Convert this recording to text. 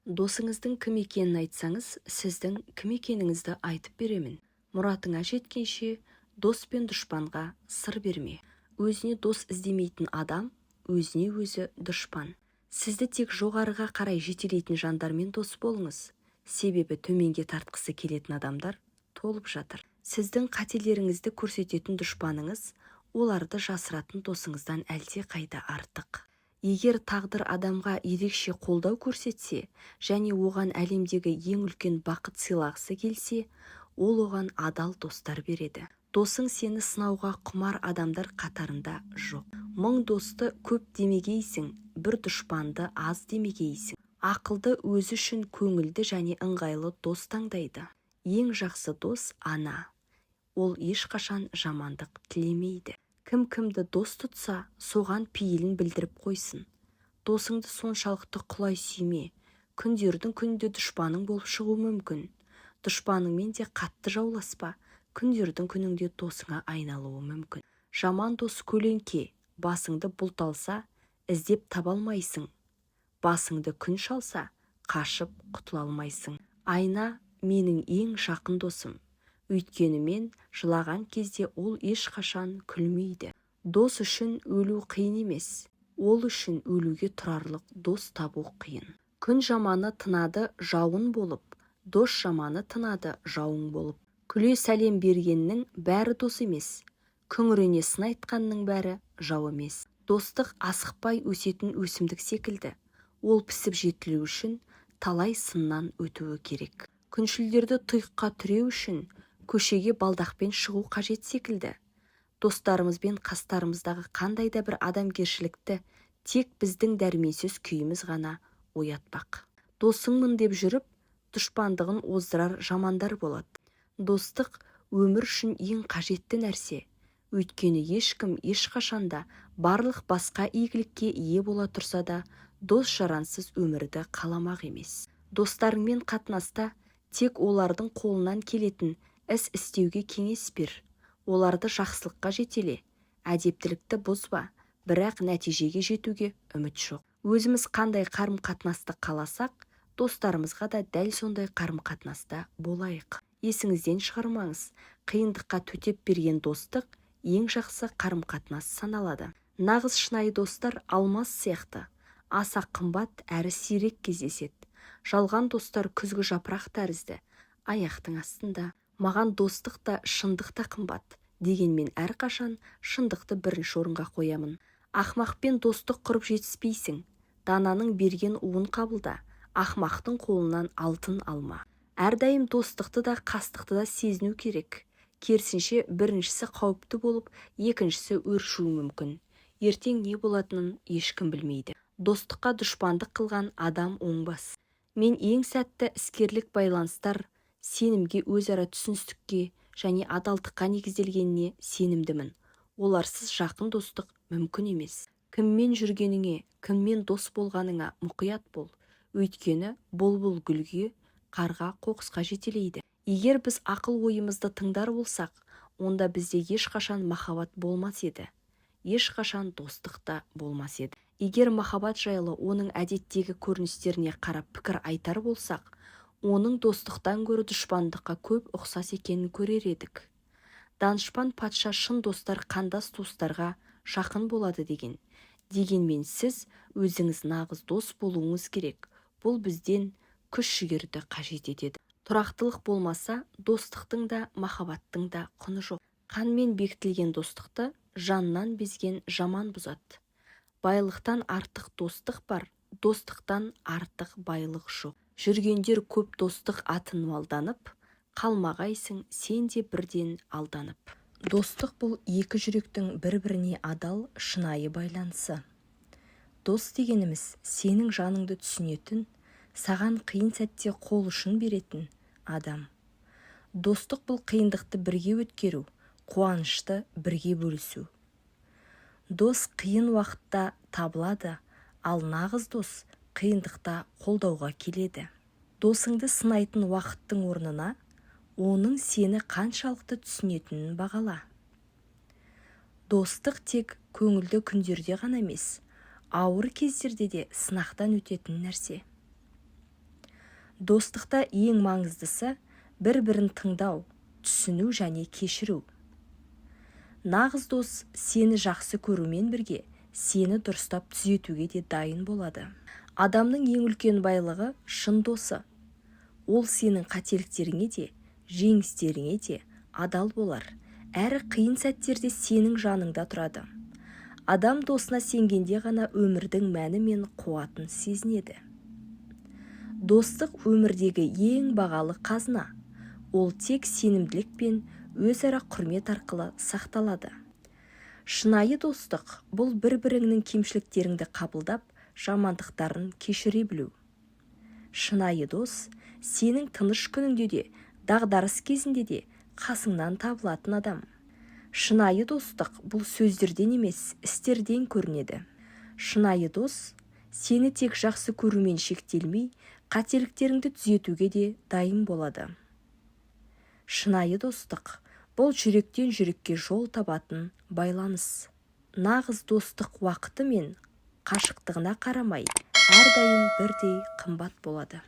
Досыңыздың кім екенін айтсаңыз, сіздің кім екеніңізді айтып беремін. Мұратыңа жеткенше, дос пен дұшпанға сыр берме. Өзіне дос іздемейтін адам, өзіне өзі дұшпан. Сізді тек жоғарыға қарай жетелейтін жандармен дос болыңыз. Себебі төменге тартқысы келетін адамдар толып жатыр. Сіздің қателеріңізді көрсететін дұшпаныңыз, оларды жасыратын досыңыздан әлде қайда артық. Егер тағдыр адамға ерекше қолдау көрсетсе, және оған әлемдегі ең үлкен бақыт сыйлағысы келсе, ол оған адал достар береді. Досың сені сынауға құмар адамдар қатарында жоқ. 1000 досты көп демегейсің, бір дұшпанды аз демегейсің. Ақылды өзі үшін көңілді және ыңғайлы дос таңдайды. Ең жақсы дос ана. Ол ешқашан жамандық тілемейді. Кім кімді дос тұтса, соған пейілін білдіріп қойсын. Досыңды соншалықты құлай сүйме. Күндердің күнінде дұшпаның болып шығуы мүмкін. Дұшпаныңмен де қатты жауласпа. Күндердің күнінде досыңа айналуы мүмкін. Жаман дос көлеңке, басыңды бұлт алса, іздеп таба алмайсың. Басыңды күн шалса, қашып құтыла алмайсың. Айна менің ең жақын досым. Өйткені мен жылаған кезде ол ешқашан күлмейді. Дос үшін өлу қиын емес. Ол үшін өлуге тұрарлық дос табу қиын. Күн жаманы тынады жауын болып, дос жаманы тынады жауың болып. Күле сәлем бергеннің бәрі дос емес. Күңірене сын айтқанның бәрі жау емес. Достық асықпай өсетін өсімдік секілді. Ол пісіп жетілу үшін талай сыннан өтуі керек. Күншілдерді тұйыққа түреу үшін көшеге балдақпен шығу қажет секілді. Достарымызбен қастарымыздағы қандай да бір адамгершілікті тек біздің дәрменсіз күйіміз ғана оятпақ. Досыңмын деп жүріп, дұшпандығын оздырар жамандар болады. Достық өмір үшін ең қажетті нәрсе. Өйткені ешкім ешқашанда барлық басқа игілікке ие бола тұрса да, дос жарансыз өмірді қаламақ емес. Достарыңмен қатынаста тек олардың қолынан келетін іс істеуге кеңес бер. Оларды жақсылыққа жетеле, әдептілікті бұзба, бірақ нәтижеге жетуге үміт жоқ. Өзіміз қандай қарым-қатынасты қаласақ, достарымызға да дәл сондай қарым-қатынаста болайық. Есіңізден шығармаңыз, қиындыққа төтеп берген достық ең жақсы қарым-қатынас саналады. Нағыз шынайы достар алмас сияқты, аса қымбат әрі сирек кездеседі. Жалған достар күзгі жапырақ тәрізді, аяқтың астында. Маған достық та шындық та қымбат, дегенмен әрқашан шындықты бірінші орынға қоямын. Ақмақпен достық құрып жетіспейсің. Дананың берген уын қабылда, ақмақтың қолынан алтын алма. Әрдайым достықты да қастықты да сезіну керек. Керісінше біріншісі қауіпті болып, екіншісі өршуі мүмкін. Ертең не болатынын ешкім білмейді. Достыққа дұшпандық қылған адам оңбас. Мен ең сәтті іскерлік байланыстар сенімге, өзара түсіністікке және адалдыққа негізделгеніне сенімдімін. Оларсыз жақын достық мүмкін емес. Кіммен жүргеніңе, кіммен дос болғаныңа мұқият бол. Өйткені бұлбұл гүлге, қарға қоқысқа жетелейді. Егер біз ақыл ойымызды тыңдар болсақ, онда бізде ешқашан махаббат болмас еді. Ешқашан достық та болмас еді. Егер махаббат жайлы оның әдеттегі көріністеріне қарап пікір айтар болсақ, оның достықтан гөрі дұшпандыққа көп ұқсас екенін көрер едік. Данышпан патша шын достар қандас достарға жақын болады деген. Дегенмен сіз өзіңіз нағыз дос болуыңыз керек. Бұл бізден күш-жігерді қажет етеді. Тұрақтылық болмаса, достықтың да, махаббаттың да құны жоқ. Қанмен бекітілген достықты жаннан безген жаман бұзады. Байлықтан артық достық бар, достықтан артық байлық жоқ. Жүргендер көп достық атын малданып, қалмағайсың сен де бірден алданып. Достық бұл екі жүректің бір-біріне адал, шынайы байланысы. Дос дегеніміз сенің жаныңды түсінетін, саған қиын сәтте қол ұшын беретін адам. Достық бұл қиындықты бірге өткеру, қуанышты бірге бөлісу. Дос қиын уақытта табылады, ал нағыз дос қиындықта қолдауға келеді. Досыңды сынайтын уақыттың орнына, оның сені қаншалықты түсінетінін бағала. Достық тек көңілді күндерде ғана емес, ауыр кездерде де сынақтан өтетін нәрсе. Достықта ең маңыздысы бір-бірін тыңдау, түсіну және кешіру. Нағыз дос сені жақсы көрумен бірге сені дұрыстап түзетуге де дайын болады. Адамның ең үлкен байлығы шын досы. Ол сенің қателіктеріңе де, жеңістеріңе де адал болар. Әрі қиын сәттерде сенің жаныңда тұрады. Адам досына сенгенде ғана өмірдің мәні мен қуатын сезінеді. Достық өмірдегі ең бағалы қазына. Ол тек сенімділік пен өзара құрмет арқылы сақталады. Шынайы достық бұл бір-біріңнің кемшіліктеріңді қабылдап, жамандықтарын кешіре білу. Шынайы дос сенің тыныш күніңде де, дағдарыс кезінде де қасыңнан табылатын адам. Шынайы достық бұл сөздерден емес, істерден көрінеді. Шынайы дос сені тек жақсы көрумен шектелмей, қателіктеріңді түзетуге де дайын болады. Шынайы достық бұл жүректен жүрекке жол табатын байланыс. Нағыз достық уақыты мен қашықтығына қарамай, әрдайым бірдей қымбат болады.